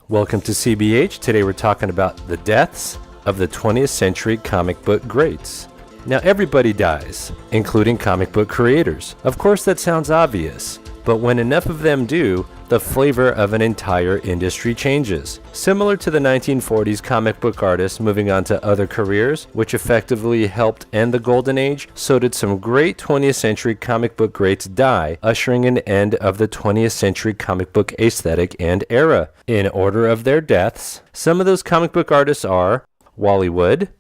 Welcome to CBH. Today we're talking about the deaths of the 20th century comic book greats. Now everybody dies, including comic book creators. Of course that sounds obvious, but when enough of them do, the flavor of an entire industry changes. Similar to the 1940s comic book artists moving on to other careers, which effectively helped end the golden age, so did some great 20th century comic book greats die, ushering an end of the 20th century comic book aesthetic and era. In order of their deaths, some of those comic book artists are Wally Wood,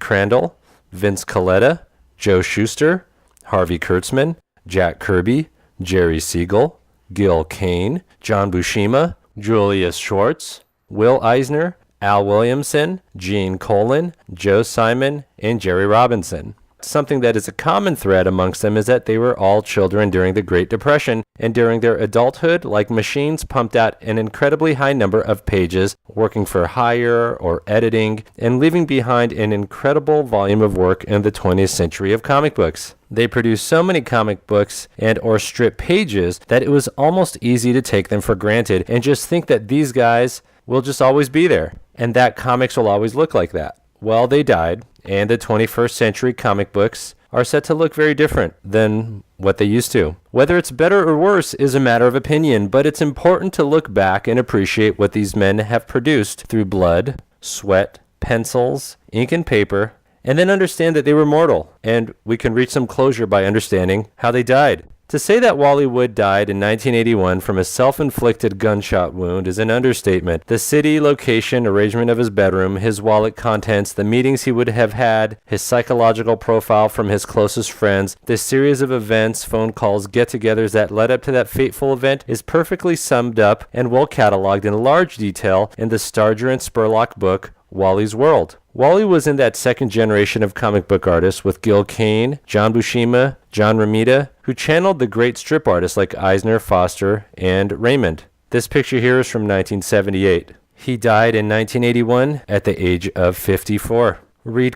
Crandall, Vince Colletta, Joe Shuster, Harvey Kurtzman, Jack Kirby, Jerry Siegel, Gil Kane, John Buscema, Julius Schwartz, Will Eisner, Al Williamson, Gene Colan, Joe Simon, and Jerry Robinson. Something that is a common thread amongst them is that they were all children during the Great Depression, and during their adulthood, like machines, pumped out an incredibly high number of pages, working for hire or editing, and leaving behind an incredible volume of work in the 20th century of comic books. They produced so many comic books and or strip pages that it was almost easy to take them for granted and just think that these guys will just always be there, and that comics will always look like that. Well, they died, and the 21st century comic books are set to look very different than what they used to. Whether it's better or worse is a matter of opinion, but it's important to look back and appreciate what these men have produced through blood, sweat, pencils, ink and paper, and then understand that they were mortal, and we can reach some closure by understanding how they died. To say that Wally Wood died in 1981 from a self-inflicted gunshot wound is an understatement. The city, location, arrangement of his bedroom, his wallet contents, the meetings he would have had, his psychological profile from his closest friends, the series of events, phone calls, get-togethers that led up to that fateful event is perfectly summed up and well cataloged in large detail in the Starger and Spurlock book, Wally's World. Wally was in that second generation of comic book artists with Gil Kane, John Buscema, John Romita, who channeled the great strip artists like Eisner, Foster, and Raymond. This picture here is from 1978. He died in 1981 at the age of 54.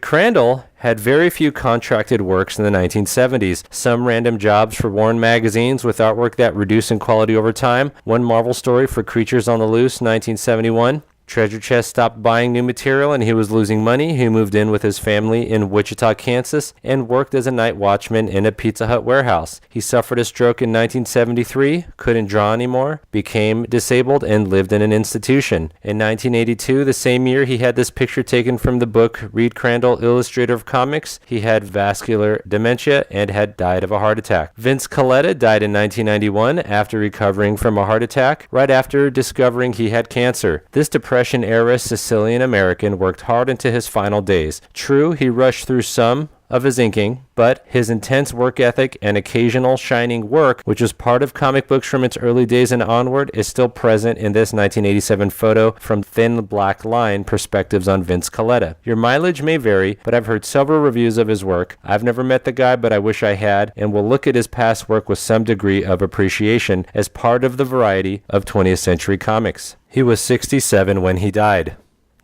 Crandall had very few contracted works in the 1970s, some random jobs for worn magazines with artwork that reduced in quality over time, one Marvel story for Creatures on the Loose, 1971. Treasure Chest stopped buying new material and he was losing money. He moved in with his family in Wichita, Kansas, and worked as a night watchman in a Pizza Hut warehouse. He suffered a stroke in 1973, couldn't draw anymore, became disabled, and lived in an institution. In 1982, the same year, he had this picture taken from the book Crandall, Illustrator of Comics. He had vascular dementia and had died of a heart attack. Vince Colletta died in 1991 after recovering from a heart attack, right after discovering he had cancer. This Depression-era Sicilian American worked hard into his final days. True, he rushed through some of his inking, but his intense work ethic and occasional shining work, which was part of comic books from its early days and onward, is still present in this 1987 photo from Thin Black Line Perspectives on Vince Colletta. Your mileage may vary, but I've heard several reviews of his work. I've never met the guy, but I wish I had, and will look at his past work with some degree of appreciation as part of the variety of 20th century comics. He was 67 when he died.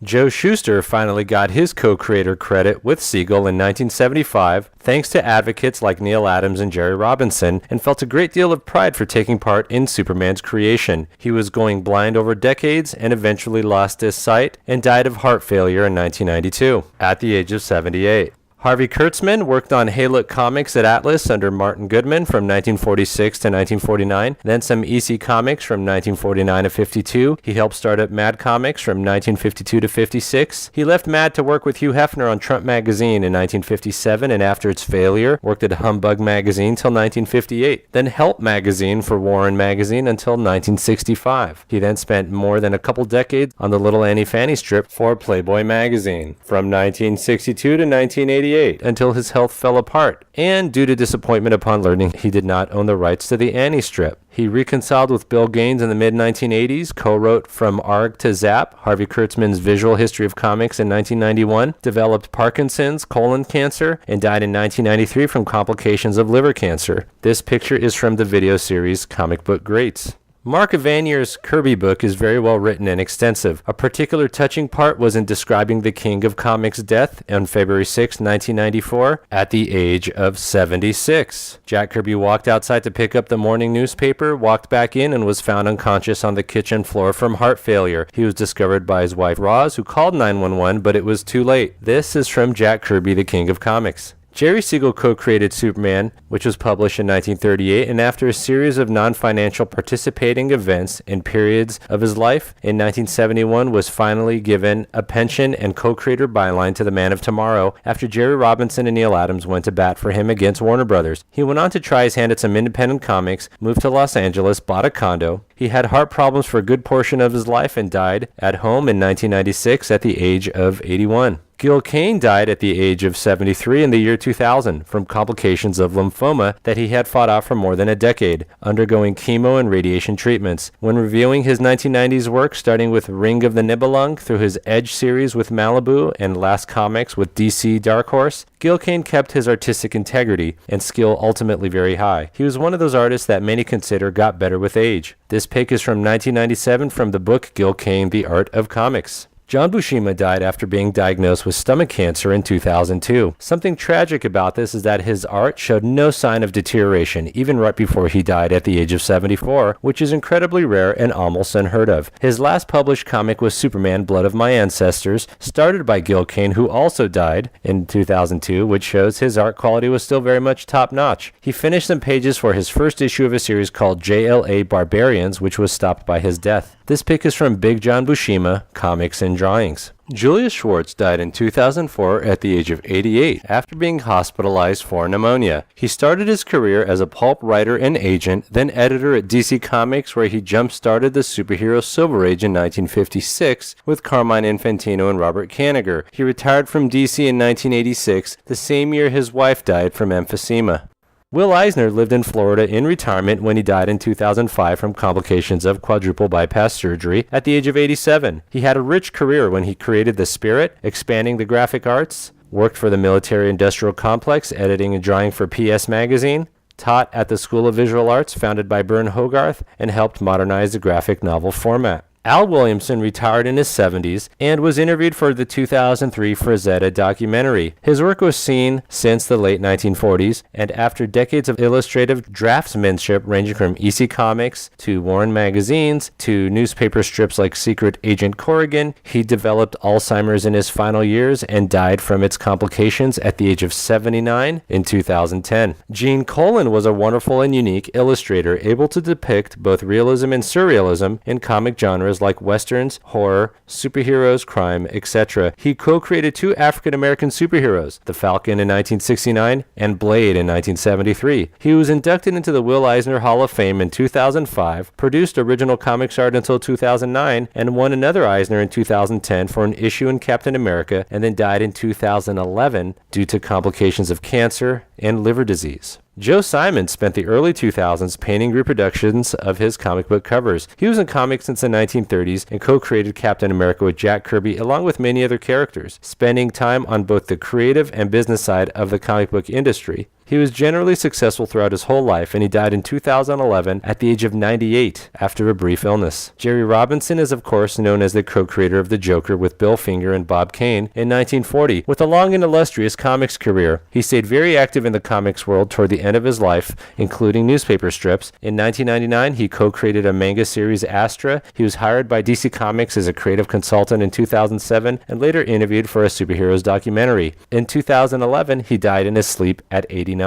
Joe Shuster finally got his co-creator credit with Siegel in 1975, thanks to advocates like Neil Adams and Jerry Robinson, and felt a great deal of pride for taking part in Superman's creation. He was going blind over decades and eventually lost his sight and died of heart failure in 1992 at the age of 78. Harvey Kurtzman worked on Haylook Comics at Atlas under Martin Goodman from 1946 to 1949, then some EC Comics from 1949 to 52. He helped start up Mad Comics from 1952 to 56. He left Mad to work with Hugh Hefner on Trump Magazine in 1957, and after its failure, worked at Humbug Magazine till 1958, then Help Magazine for Warren Magazine until 1965. He then spent more than a couple decades on the Little Annie Fanny strip for Playboy Magazine from 1962 to 1988. Until his health fell apart, and due to disappointment upon learning he did not own the rights to the Annie strip. He reconciled with Bill Gaines in the mid-1980s, co-wrote From Arg to Zap, Harvey Kurtzman's Visual History of Comics in 1991, developed Parkinson's, colon cancer, and died in 1993 from complications of liver cancer. This picture is from the video series Comic Book Greats. Mark Vanier's Kirby book is very well written and extensive. A particular touching part was in describing the king of comics' death on February 6, 1994, at the age of 76. Jack Kirby walked outside to pick up the morning newspaper, walked back in, and was found unconscious on the kitchen floor from heart failure. He was discovered by his wife Roz, who called 911, but it was too late. This is from Jack Kirby, the king of comics. Jerry Siegel co-created Superman, which was published in 1938, and after a series of non-financial participating events in periods of his life, in 1971 was finally given a pension and co-creator byline to the Man of Tomorrow after Jerry Robinson and Neil Adams went to bat for him against Warner Brothers. He went on to try his hand at some independent comics, moved to Los Angeles, bought a condo. He had heart problems for a good portion of his life and died at home in 1996 at the age of 81. Gil Kane died at the age of 73 in the year 2000 from complications of lymphoma that he had fought off for more than a decade, undergoing chemo and radiation treatments. When reviewing his 1990s work, starting with Ring of the Nibelung through his Edge series with Malibu and Last Comics with DC Dark Horse, Gil Kane kept his artistic integrity and skill ultimately very high. He was one of those artists that many consider got better with age. This pick is from 1997 from the book Gil Kane, The Art of Comics. John Buscema died after being diagnosed with stomach cancer in 2002. Something tragic about this is that his art showed no sign of deterioration, even right before he died at the age of 74, which is incredibly rare and almost unheard of. His last published comic was Superman, Blood of My Ancestors, started by Gil Kane, who also died in 2002, which shows his art quality was still very much top-notch. He finished some pages for his first issue of a series called JLA Barbarians, which was stopped by his death. This pick is from Big John Buscema, Comics and Drawings. Julius Schwartz died in 2004 at the age of 88 after being hospitalized for pneumonia. He started his career as a pulp writer and agent, then editor at DC Comics, where he jump-started the superhero Silver Age in 1956 with Carmine Infantino and Robert Kanigher. He retired from DC in 1986, the same year his wife died from emphysema. Will Eisner lived in Florida in retirement when he died in 2005 from complications of quadruple bypass surgery at the age of 87. He had a rich career when he created The Spirit, expanding the graphic arts, worked for the military-industrial complex, editing and drawing for PS Magazine, taught at the School of Visual Arts founded by Bern Hogarth, and helped modernize the graphic novel format. Al Williamson retired in his 70s and was interviewed for the 2003 Frazetta documentary. His work was seen since the late 1940s, and after decades of illustrative draftsmanship ranging from EC Comics to Warren magazines to newspaper strips like Secret Agent Corrigan, he developed Alzheimer's in his final years and died from its complications at the age of 79 in 2010. Gene Colan was a wonderful and unique illustrator, able to depict both realism and surrealism in comic genres like westerns, horror, superheroes, crime, etc. He co-created two African-American superheroes, the Falcon in 1969 and Blade in 1973. He was inducted into the Will Eisner Hall of Fame in 2005, produced original comics art until 2009, and won another Eisner in 2010 for an issue in Captain America, and then died in 2011 due to complications of cancer and liver disease. Joe Simon spent the early 2000s painting reproductions of his comic book covers. He was in comics since the 1930s and co-created Captain America with Jack Kirby along with many other characters, spending time on both the creative and business side of the comic book industry. He was generally successful throughout his whole life, and he died in 2011 at the age of 98 after a brief illness. Jerry Robinson is of course known as the co-creator of the Joker with Bill Finger and Bob Kane in 1940. With a long and illustrious comics career, he stayed very active in the comics world toward the end of his life, including newspaper strips. In 1999, he co-created a manga series Astra. He was hired by DC Comics as a creative consultant in 2007 and later interviewed for a superheroes documentary. In 2011, he died in his sleep at 89.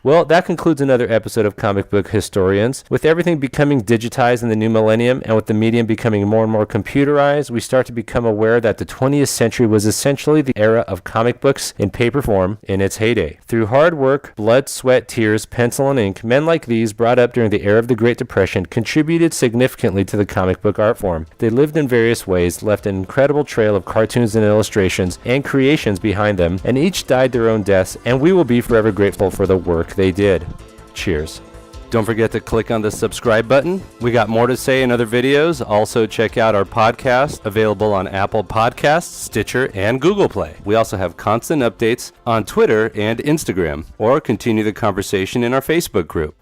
Well, that concludes another episode of Comic Book Historians. With everything becoming digitized in the new millennium and with the medium becoming more and more computerized, we start to become aware that the 20th century was essentially the era of comic books in paper form in its heyday. Through hard work, blood, sweat, tears, pencil, and ink, men like these, brought up during the era of the Great Depression, contributed significantly to the comic book art form. They lived in various ways, left an incredible trail of cartoons and illustrations and creations behind them, and each died their own deaths, and we will be forever grateful for the work they did. Cheers. Don't forget to click on the subscribe button. We got more to say in other videos. Also check out our podcast, available on Apple Podcasts, Stitcher, and Google Play. We also have constant updates on Twitter and Instagram, or continue the conversation in our Facebook group.